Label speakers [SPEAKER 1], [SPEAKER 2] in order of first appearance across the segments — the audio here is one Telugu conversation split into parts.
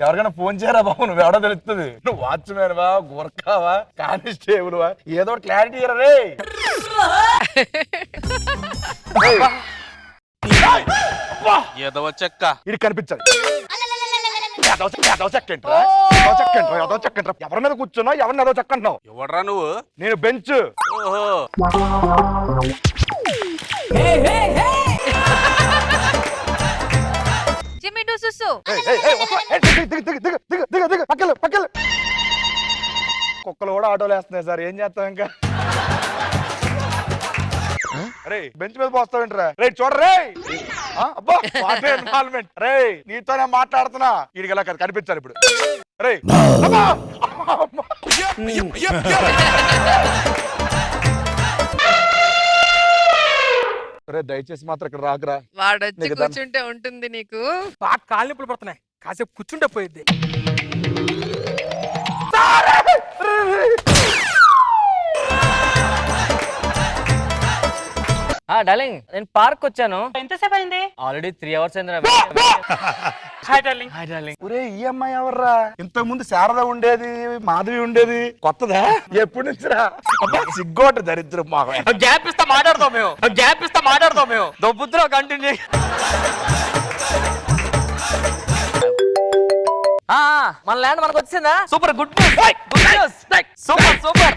[SPEAKER 1] ఎవరికైనా ఫోన్ చేయరా బాబు, నువ్వు ఎవడో తెలుస్తుంది. నువ్వు వాచ్మెన్ వా, గుర్కావా, కానిస్టేబుల్ వా, ఏదో క్లారిటీ ఇరా రే.
[SPEAKER 2] ఏదో చెక్క
[SPEAKER 1] ఇది కనిపించాలి. ఎవరి మీద కూర్చున్నావు, ఎవరిని ఏదో చెక్క అంటున్నావు?
[SPEAKER 2] ఎవడ్రా నువ్వు?
[SPEAKER 1] నేను బెంచ్.
[SPEAKER 2] ఓహో
[SPEAKER 1] కుక్కలు కూడా ఆటోలు వేస్తున్నాయి సార్, ఏం చేస్తాం ఇంకా? అరే బెంచ్ మీద పోస్తావేంట్రా? రే చూడరే, అబ్బా ఇన్వాల్వ్మెంట్ రే, నీతోనే మాట్లాడుతున్నా. వీడికి ఎలా కనిపించాలి ఇప్పుడు? రే రే దయచేసి మాత్రం ఇక్కడ రాకరా.
[SPEAKER 3] వాడొచ్చి కూర్చుంటే ఉంటుంది నీకు.
[SPEAKER 4] బాగా కాళ్ళు నొప్పులు పడుతున్నాయి, కాసేపు కూర్చుంటే పోయిద్ది.
[SPEAKER 5] డార్లింగ్ నేను పార్క్ వచ్చాను.
[SPEAKER 4] ఎంతసేపు అయింది?
[SPEAKER 5] ఆల్రెడీ 3 hours అయింది.
[SPEAKER 4] Hi darling.
[SPEAKER 5] Hi darling.
[SPEAKER 1] ఒరే ఈ అమ్మాయి ఎవర్రా? ఇంతకు ముందు శారద ఉండేది, మాధవి ఉండేది, కొత్తదా? ఎప్పుడు నుంచిరా? సిగ్గోట దరిద్రం.
[SPEAKER 5] గ్యాప్ ఇస్తా మాట్లాడతాం మేము, గ్యాప్ ఇస్తా మాట్లాడతాం మేము. దొబ్బుద్దులో కంటిన్యూ. మన ల్యాండ్ మనకు వచ్చిందా? Super, good news. Super super.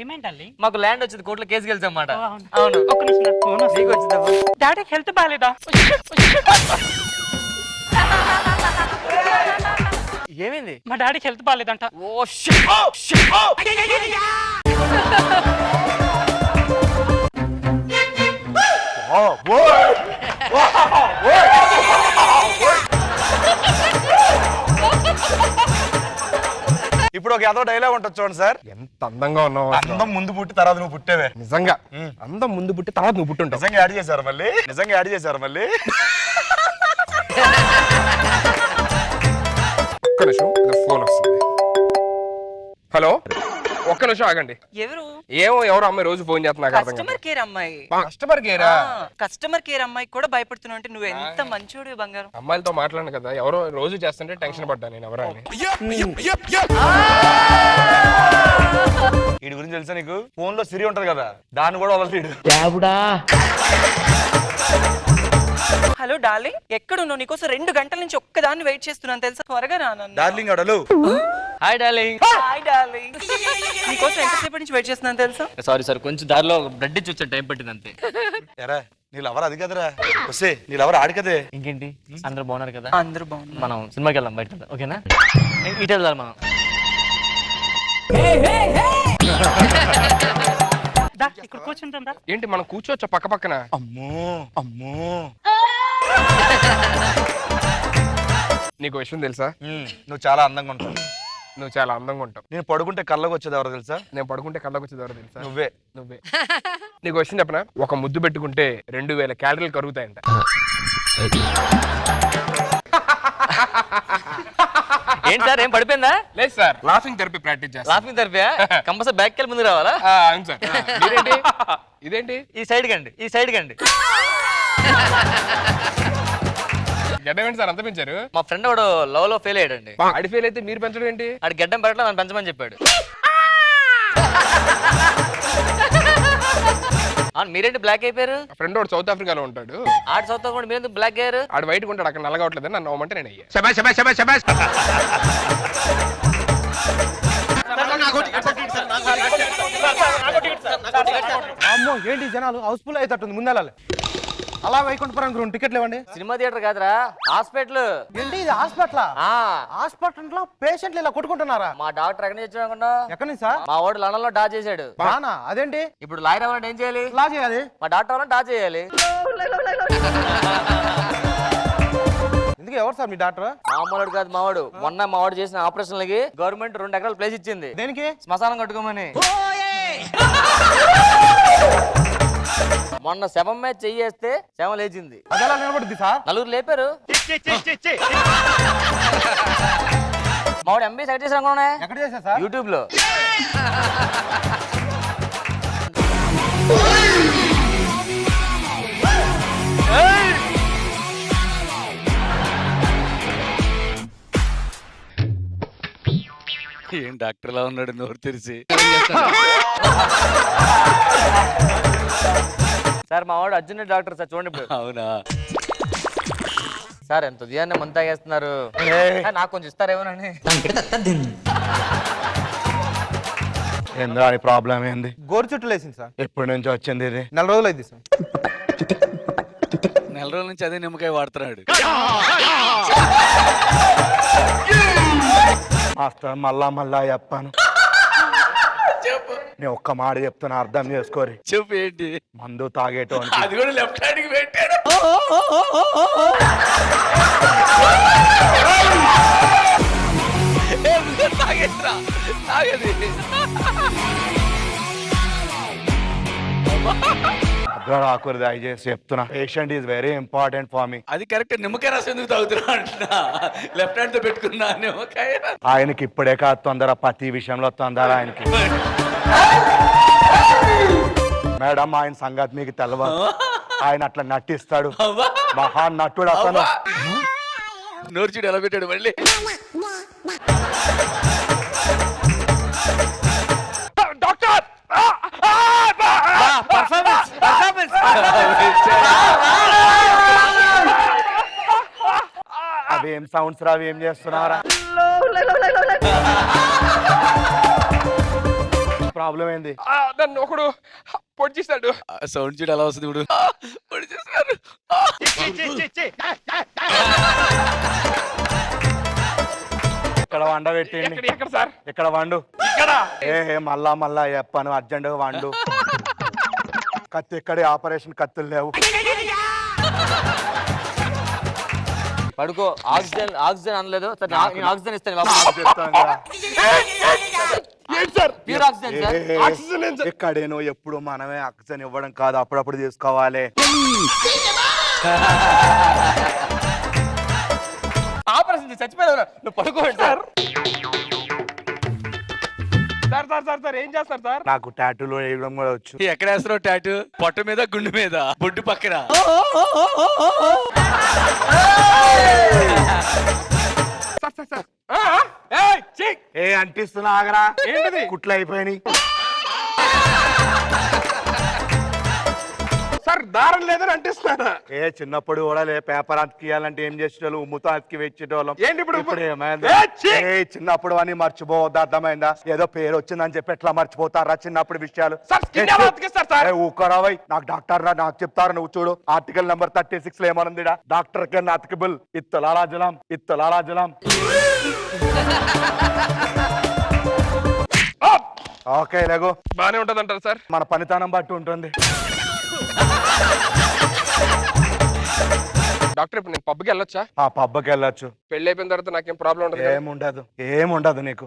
[SPEAKER 4] ఏమేంటల్లి?
[SPEAKER 5] మాకు ల్యాండ్ వచ్చింది, కోర్టులో కేసు గెలిచాం మాట.
[SPEAKER 4] అవును. ఒక్క నిమిషం ఫోన్
[SPEAKER 5] నీకు వచ్చిందా?
[SPEAKER 4] డాడీకి హెల్త్ బాగాలేదా?
[SPEAKER 5] ఏమైంది?
[SPEAKER 4] మా డాడీకి హెల్త్ బాగాలేదంట.
[SPEAKER 5] Oh shit.
[SPEAKER 1] ఇప్పుడు ఒక ఏదో డైలాగ్ ఉంటుంది చూడండి సార్.
[SPEAKER 6] ఎంత అందంగా ఉన్నావు.
[SPEAKER 1] అందం ముందు పుట్టి తర్వాత నువ్వు పుట్టేవే.
[SPEAKER 6] నిజంగా అందం ముందు పుట్టి తర్వాత నువ్వు పుట్టుంటావు.
[SPEAKER 1] నిజంగా యాడ్ చేశారు మళ్ళీ, నిజంగా యాడ్ చేశారు మళ్ళీ.
[SPEAKER 6] ఒక్క నిమిషం, ఫోన్ వస్తుంది. హలో, ఒక్క నిమిషం ఆగండి.
[SPEAKER 4] ఎవరు?
[SPEAKER 6] ఏమో ఎవరు అమ్మాయి రోజు ఫోన్ చేస్తున్నా.
[SPEAKER 4] కస్టమర్ కేర్ అమ్మాయి.
[SPEAKER 6] కస్టమర్ కేరా?
[SPEAKER 4] కస్టమర్ కేర్ అమ్మాయి కూడా భయపడుతున్నావు అంటే నువ్వు ఎంత మంచోడు బంగారం.
[SPEAKER 6] అమ్మాయిలతో మాట్లాడను కదా, ఎవరో రోజు చేస్తుంటే టెన్షన్ పడ్డా నేను ఎవరా అని.
[SPEAKER 1] వీడి గురించి తెలుసా నీకు? ఫోన్ లో సిరి ఉంటది కదా, దాన్ని కూడా వదలతీడు.
[SPEAKER 4] హలో డార్లింగ్, ఎక్కడున్నావు? నీకోసం 2 గంటల నుంచి ఒక్కదాన్ని వెయిట్ చేస్తున్నాను తెలుసా. త్వరగా రాను.
[SPEAKER 1] డార్లింగ్ అడలు.
[SPEAKER 5] Hi darling.
[SPEAKER 4] Hi darling. నీకోసం ఎంతసేపటి నుంచి వెయిట్ చేస్తున్నాను తెలుసా.
[SPEAKER 5] సారీ కొంచెం దారిలో బ్లడ్ ఇచ్చి వచ్చాను, టైం పట్టింది అంతే.
[SPEAKER 1] ఎరా నీ లవర్ అది కదరా? వస్తే నీ లవర్ ఆడి కదే.
[SPEAKER 5] ఇంకేంటి, అందరూ బాగున్నారు కదా?
[SPEAKER 4] అందరూ బాగున్నారు.
[SPEAKER 5] మనం సినిమాకి వెళ్దాం, బయట వెళ్దాం, ఓకేనా? ఇటు వెళ్దాం మనం.
[SPEAKER 4] ఇక్కడ కూర్చుంటా.
[SPEAKER 6] ఏంటి మనం కూర్చోవచ్చా పక్క పక్కన?
[SPEAKER 1] అమ్మో అమ్మో.
[SPEAKER 6] నీకు విషయం తెలుసా?
[SPEAKER 1] నువ్వు చాలా అందంగా ఉంటావు.
[SPEAKER 6] నువ్వు చాలా అందంగా ఉంటావు.
[SPEAKER 1] నేను పడుకుంటే కళ్ళకు వచ్చేది ఎవరో తెలుసా?
[SPEAKER 6] నేను పడుకుంటే కళ్ళకు వచ్చేది ఎవరో తెలుసా?
[SPEAKER 1] నువ్వే.
[SPEAKER 6] నువ్వే. నీకు విషయం చెప్పనా? ఒక ముద్దు పెట్టుకుంటే 2000 క్యాలరీలు కరుగుతాయంట.
[SPEAKER 5] ఏంటి సార్, ఏం పడిపోయిందా?
[SPEAKER 6] లేదు సార్, లాఫింగ్ థెరపీ ప్రాక్టీస్ చేస్తా.
[SPEAKER 5] లాఫింగ్ థెరపీ కంపల్సరీ బ్యాక్ వెళ్ళి ముందు రావాలా?
[SPEAKER 6] అవును సార్. ఇదేంటి ఇదేంటి?
[SPEAKER 5] ఈ సైడ్ కండి, ఈ సైడ్ కండి.
[SPEAKER 6] గడ్డం సార్ అంత పెంచారు?
[SPEAKER 5] మా ఫ్రెండ్ వాడు లవ్ లో ఫెయిల్ అయ్యాడండి.
[SPEAKER 6] అడి ఫెయిల్ అయితే మీరు పెంచడం ఏంటి?
[SPEAKER 5] ఆడి గడ్డం పెరగడం నన్ను పెంచమని చెప్పాడు. మీరేంటి బ్లాక్ అయిపోయారు?
[SPEAKER 6] ఫ్రెండ్ వాడు సౌత్ ఆఫ్రికాలో ఉంటాడు.
[SPEAKER 5] ఆడు సౌత్ ఆఫ్రికా, మీరెందుకు బ్లాక్ అయ్యారు?
[SPEAKER 6] ఆడు వైట్ ఉంటాడు, అక్కడ నల్లగా అవట్లేదు, నన్ను అవ్వమంటే నేను అయ్యా.
[SPEAKER 7] అమ్మో ఏంటి జనాలు హౌస్ఫుల్ అవుతుంది. ముందెళ్ళాలి. అలా వైకుంఠపురం గ్రౌండ్ టికెట్లు ఇవ్వండి.
[SPEAKER 5] సినిమా థియేటర్ కాదురా, హాస్పిటల్.
[SPEAKER 7] ఏంటి ఇది హాస్పిటల్? హాస్పిటల్ లో పేషెంట్లు ఇలా కొట్టుకుంటున్నారా?
[SPEAKER 5] మా డాక్టర్ ఎక్కడి నుంచి వచ్చాడు?
[SPEAKER 7] ఎక్కడి నుంచి సార్?
[SPEAKER 5] మా వాడు లండన్ లో డా చేశాడు.
[SPEAKER 7] బానా? అదేంటి?
[SPEAKER 5] ఇప్పుడు లాయర్ అవ్వాలంటే ఏం చేయాలి?
[SPEAKER 7] లా చేయాలి.
[SPEAKER 5] మా డాక్టర్ అవ్వాలంటే డా చేయాలి.
[SPEAKER 7] ఎందుకు ఎవరు సార్ మీ డాక్టర్?
[SPEAKER 5] మామూలు కాదు మావాడు. మొన్న మావాడు చేసిన ఆపరేషన్లకి గవర్నమెంట్ 2 ఎకరాలు ప్లేస్ ఇచ్చింది.
[SPEAKER 7] దేనికి?
[SPEAKER 5] శ్మశానం కట్టుకోమని. మొన్న శవం మీద చెయ్యేస్తే శవం లేచింది.
[SPEAKER 7] అదెలా నిలబడుద్ది సార్?
[SPEAKER 5] నలుగురు లేపారు. మావాడు ఎంబీ సెట్ చేసి అనుకున్నా.
[SPEAKER 7] ఎక్కడ చేశా సార్?
[SPEAKER 5] యూట్యూబ్ లో.
[SPEAKER 2] ఏం డాక్టర్ లా ఉన్నాడు నోరు తెరిచి.
[SPEAKER 5] సార్ మా వాడు అర్జున్ డాక్టర్ సార్, చూడండి ఇప్పుడు.
[SPEAKER 2] అవునా?
[SPEAKER 5] సార్ ఎంత ఉదయాన్నే మందు తాగేస్తున్నారు. నాకు కొంచెం ఇస్తారేమోనని.
[SPEAKER 1] ఏందో అని ప్రాబ్లం ఏంది?
[SPEAKER 7] గోరు చుట్టూ లేసింది సార్.
[SPEAKER 1] ఎప్పటి నుంచి వచ్చింది ఇది?
[SPEAKER 7] 4 రోజులు అయింది సార్.
[SPEAKER 2] నెల రోజుల నుంచి అదే నిమ్మకాయ వాడుతున్నాడు.
[SPEAKER 1] మాస్టర్ మళ్ళా చెప్పాను. నేను ఒక్క మాట చెప్తున్నా, అర్థం చేసుకోరి.
[SPEAKER 2] చెప్పు ఏంటి?
[SPEAKER 1] మందు తాగేటోని
[SPEAKER 2] అది కూడా లెఫ్ట్ హ్యాండ్ కి పెట్టాడు. తాగేట్రా తాగేది.
[SPEAKER 1] రాకూడదు దయచేసి చెప్తున్నా. Patient is very important for me.
[SPEAKER 2] అది కరెక్ట్. నిమ్మకాయ రసం ఎందుకు తాగుతున్నా అంటున్నా. లెఫ్ట్ హ్యాండ్ తో పెట్టుకున్నా నిమ్మకాయ.
[SPEAKER 1] ఆయనకి ఇప్పుడే కాదు తొందర, ప్రతి విషయంలో తొందర ఆయనకి. మేడం ఆయన సంగతి మీకు తెలవదు. ఆయన అట్లా నటిస్తాడు, మహా నటుడు అతను.
[SPEAKER 2] నోరు చూడు ఎలా పెట్టాడు మళ్ళీ.
[SPEAKER 1] డాక్టర్ అవేం సౌండ్స్ రా, అవేం చేస్తున్నారా? ప్రాబ్లం ఏంది?
[SPEAKER 6] నన్ను ఒకడు పొడి చేశాడు.
[SPEAKER 2] సౌండ్ చూడు ఎలా వస్తుంది ఇప్పుడు. పొడి చేశారు.
[SPEAKER 1] ఇక్కడ వండ పెట్టిండి.
[SPEAKER 6] ఎక్కడ సార్?
[SPEAKER 1] ఇక్కడ వండు.
[SPEAKER 6] ఇక్కడ
[SPEAKER 1] మళ్ళా చెప్పాను, అర్జెంట్ వండు. కత్తి ఇక్కడే, ఆపరేషన్ కత్తులు లేవు.
[SPEAKER 5] పడుకో. ఆక్సిజన్ అనలేదు సార్. నేను ఆక్సిజన్ ఇస్తాను. Pure oxygen sir.
[SPEAKER 1] ఎక్కడేనో ఎప్పుడు మనమే ఆక్సిజన్ ఇవ్వడం కాదు, అప్పుడప్పుడు తీసుకోవాలి.
[SPEAKER 5] ఆపరేషన్ చచ్చిపోయావు. నువ్వు పడుకోండి sir.
[SPEAKER 6] Sir sir sir sir ఏం చేస్తారు సార్?
[SPEAKER 1] నాకు టాటూలో వేయడం కూడా వచ్చు.
[SPEAKER 2] ఎక్కడ వేస్తున్నావు టాటూ? పొట్ట మీద, గుండు మీద, బొడ్డు పక్కన.
[SPEAKER 6] సార్ సార్ సార్
[SPEAKER 1] అంటిస్తున్నా ఆగరా.
[SPEAKER 6] ఏంటిది?
[SPEAKER 1] కుట్లు అయిపోయినాయి
[SPEAKER 6] సార్. దారం లేదని అంటిస్తున్నారా?
[SPEAKER 1] చిన్నప్పుడు కూడా పేపర్ అతికియాలంటే ఏం చేసేటోళ్ళు, ఉమ్ముతో అతికి వచ్చేటోళ్ళం.
[SPEAKER 6] ఏంటి ఇప్పుడు?
[SPEAKER 1] ఏమైందా? చిన్నప్పుడు అని మర్చిపోవద్దు, అర్థమైందా? ఏదో పేరు వచ్చిందని చెప్పి ఎట్లా మర్చిపోతారా చిన్నప్పుడు విషయాలు? ఊకరావై. నాకు డాక్టర్ రా, నాకు చెప్తారు. నువ్వు చూడు ఆర్టికల్ నెంబర్ 36 లో ఏమనుంది? డాక్టర్ కెన్ అతికిబుల్ ఇత్తలారాజలం ఇత్తలారాజలం. ఓకే లేగు.
[SPEAKER 6] బానే ఉంటదంటారు సార్?
[SPEAKER 1] మన పనితనం బట్టి ఉంటుంది.
[SPEAKER 6] డాక్టర్ ఇప్పుడు నేను పబ్కి వెళ్ళొచ్చా?
[SPEAKER 1] ఆ పబ్కి వెళ్ళొచ్చు.
[SPEAKER 6] పెళ్లి అయిపోయిన తర్వాత నాకేం ప్రాబ్లం ఉండదు?
[SPEAKER 1] ఏముండదు నీకు.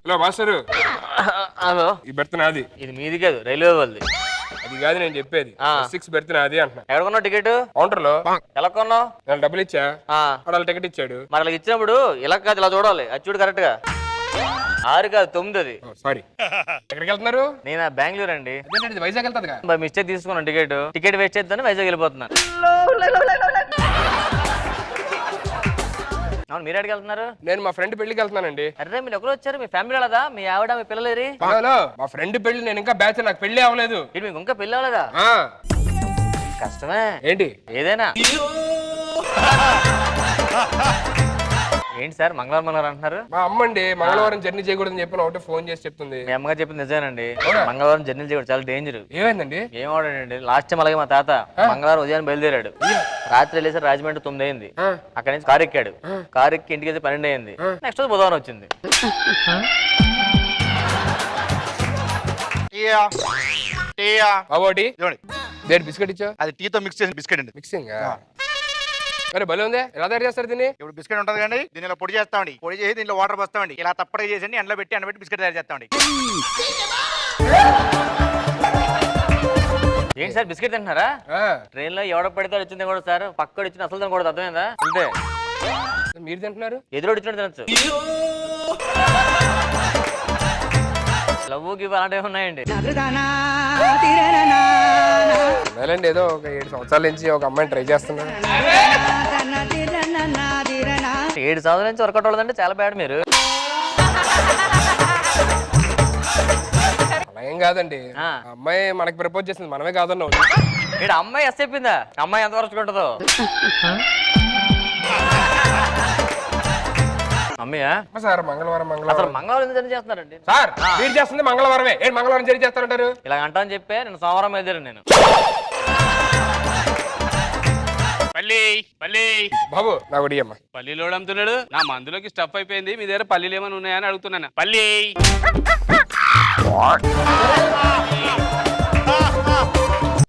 [SPEAKER 6] Hello master.
[SPEAKER 5] హలో.
[SPEAKER 6] ఈ బెర్త్ నాది.
[SPEAKER 5] ఇది మీది కాదు, రైల్వే వాళ్ళది.
[SPEAKER 6] అది కాదు నేను చెప్పేది. 6 బెర్త్ నాది అంటున్నా.
[SPEAKER 5] ఎక్కడ కొన్నావు టికెట్?
[SPEAKER 6] కౌంటర్ లో.
[SPEAKER 5] ఎలా కొన్నావు?
[SPEAKER 6] నేను డబ్బులు ఇచ్చా, వాళ్ళు టికెట్ ఇచ్చాడు.
[SPEAKER 5] మరి అలా ఇచ్చినప్పుడు ఇలా కాదు, ఇలా చూడాలి. అది చూడు కరెక్ట్ గా. 6 కాదు 9 అది.
[SPEAKER 6] సారీ. ఎక్కడికి వెళ్తున్నారు?
[SPEAKER 5] నేను బెంగళూరు అండి.
[SPEAKER 6] వైజాగ్ వెళ్తాది.
[SPEAKER 5] మిస్టేక్ తీసుకున్నాను టికెట్ వేస్ట్ చేద్దాను వైజాగ్ వెళ్ళిపోతున్నాను. అవును, మీరు ఎక్కడికి వెళ్తున్నారు?
[SPEAKER 6] నేను మా ఫ్రెండ్ పెళ్లికి వెళ్తున్నానండి.
[SPEAKER 5] అరే మీరు ఎక్కడ వచ్చారు? మీ ఫ్యామిలీ వాళ్ళదా? మీ ఆవిడ మీ పిల్లలేరి?
[SPEAKER 6] మా ఫ్రెండ్ పెళ్లి, నేను ఇంకా బ్యాచ్, నాకు పెళ్లి అవ్వలేదు.
[SPEAKER 5] మీకు ఇంకా పెళ్లి అవ్వలేదా? కష్టమే.
[SPEAKER 6] ఏంటి?
[SPEAKER 5] ఏదైనా ఏంటి సార్ మంగళవారం అంటున్నారు?
[SPEAKER 6] మా అమ్మ అండి మంగళవారం జర్నీ చేయకూడదని చెప్పిన ఒకటి ఫోన్ చేసి చెప్తుంది.
[SPEAKER 5] మీ అమ్మగారు చెప్పింది నిజమేనండి. మంగళవారం జర్నీ చేయకూడదు, చాలా డేంజర్.
[SPEAKER 6] ఏమైందండి?
[SPEAKER 5] ఏమవుడండి, లాస్ట్ టైం అలాగే మా తాత మంగళవారం ఉదయాన్ని బయలుదేరాడు. రాత్రి వెళ్ళేసరి రాజమండ్రి 9 అయింది. అక్కడి నుంచి కారు ఎక్కాడు. కారు ఎక్కి ఇంటికి వెళ్తే 12 అయింది. నెక్స్ట్ రోజు బుధవారం వచ్చింది.
[SPEAKER 6] బిస్కెట్ ఇచ్చా?
[SPEAKER 1] అది టీతో మిక్స్ చేసిన బిస్కెట్ అండి.
[SPEAKER 6] మిక్సింగ్. అరే భలే ఉంది. ఎలా తయారు చేస్తారు దీన్ని?
[SPEAKER 1] ఇప్పుడు బిస్కెట్ ఉంటుంది కానీ దీనిలో పొడి చేస్తామండి. పొడి చేసి దీనిలో వాటర్ పోస్తామండి. ఇలా తప్పగా చేసండి, ఎండలో పెట్టి బిస్కెట్ తయారు చేస్తామండి.
[SPEAKER 5] ఏంటి సార్ బిస్కెట్ తింటున్నారా? ట్రైన్ లో ఎవడ పడితే వచ్చింది కూడా సార్, పక్కడు ఇచ్చిన అసలు తినకూడదు, అర్థమైందా? అంతే.
[SPEAKER 6] మీరు తింటున్నారు?
[SPEAKER 5] ఎదురు ఇచ్చినట్టు తినచ్చు. లవ్ గివ్ అలాంటివి ఉన్నాయండి.
[SPEAKER 6] ఏదో ఒక 7 సంవత్సరాల నుంచి ఒక అమ్మాయిని ట్రై చేస్తున్నా.
[SPEAKER 5] 7 సంవత్సరాల నుంచి వర్కౌట్ అవ్వదంటే చాలా బ్యాడ్ మీరు.
[SPEAKER 6] అలా ఏం కాదండి,
[SPEAKER 5] ఆ.
[SPEAKER 6] అమ్మాయి మనకి ప్రపోజ్ చేసింది, మనమే కాదన్నావు.
[SPEAKER 5] ఇక్కడ అమ్మాయి ఎస్ చెప్పిందా? అమ్మాయి ఎంత వరకు ఉంటుందో అమ్మయ్యా.
[SPEAKER 6] సార్ మంగళవారం
[SPEAKER 5] అసలు
[SPEAKER 6] మంగళవారం
[SPEAKER 5] మంగళవారం ఎందుకు చేస్తున్నారండి?
[SPEAKER 6] సార్ మీరు చేస్తుంది మంగళవారమే, ఏంటి మంగళవారం జరిగి చేస్తారంటారు?
[SPEAKER 5] ఇలా అంటా అని చెప్పే నేను సోమవారం బయలుదేరాను నేను.
[SPEAKER 2] పల్లి
[SPEAKER 6] బాబు నా ఒకటి అమ్మా.
[SPEAKER 2] పల్లీలోడు అమ్ముతున్నాడు. నా మందులోకి స్టఫ్ అయిపోయింది. మీ దగ్గర పల్లీలు ఏమైనా ఉన్నాయని అడుగుతున్నాను. పల్లి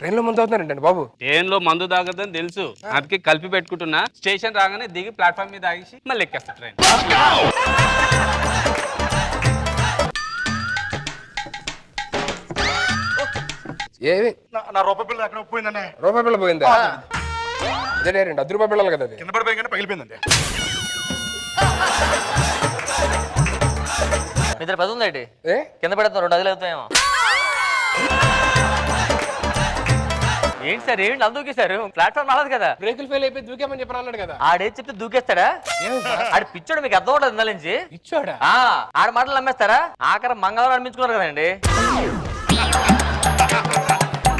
[SPEAKER 6] ట్రైన్ లో ముందు అవుతున్నారంటండి బాబు.
[SPEAKER 2] ట్రైన్లో మందు తాగదని తెలుసు, అందుకే కలిపి పెట్టుకుంటున్నా. స్టేషన్ రాగానే దిగి ప్లాట్ఫామ్ మీద ఆగేసి మళ్ళీ ఎక్కేస్తా ట్రైన్.
[SPEAKER 6] ఏమి
[SPEAKER 1] నా రూపాయి బిల్లు ఎక్కడ పోయిందండి?
[SPEAKER 6] రూపాయి బిళ్ళ పోయిందా? అదే 2 రూపాయల బిళ్ళలు కదా అది.
[SPEAKER 1] కింద పడిపోయి కానీ పగిలిపోయిందండి.
[SPEAKER 5] మీ దగ్గర 10 ఉందండి,
[SPEAKER 6] ఏ
[SPEAKER 5] కింద పెడతాం 2 అదిలు అవుతాయేమో. ఏంటి సార్, ఏంటి అలా దూకేశారు? ప్లాట్ఫామ్ రాలేదు కదా.
[SPEAKER 6] బ్రేకులు ఫెయిల్ అయిపోయి దూకేమని చెప్పి అన్నాడు కదా.
[SPEAKER 5] ఆడేది చెప్తే దూకేస్తాడా? ఆడు పిచ్చోడు, మీకు అర్థం ఉండదు ఇందా నుంచి.
[SPEAKER 6] ఇచ్చాడా?
[SPEAKER 5] ఆడ మాటలు నమ్మేస్తారా? ఆఖరి మంగళవారం అనిపించుకున్నారు కదండి.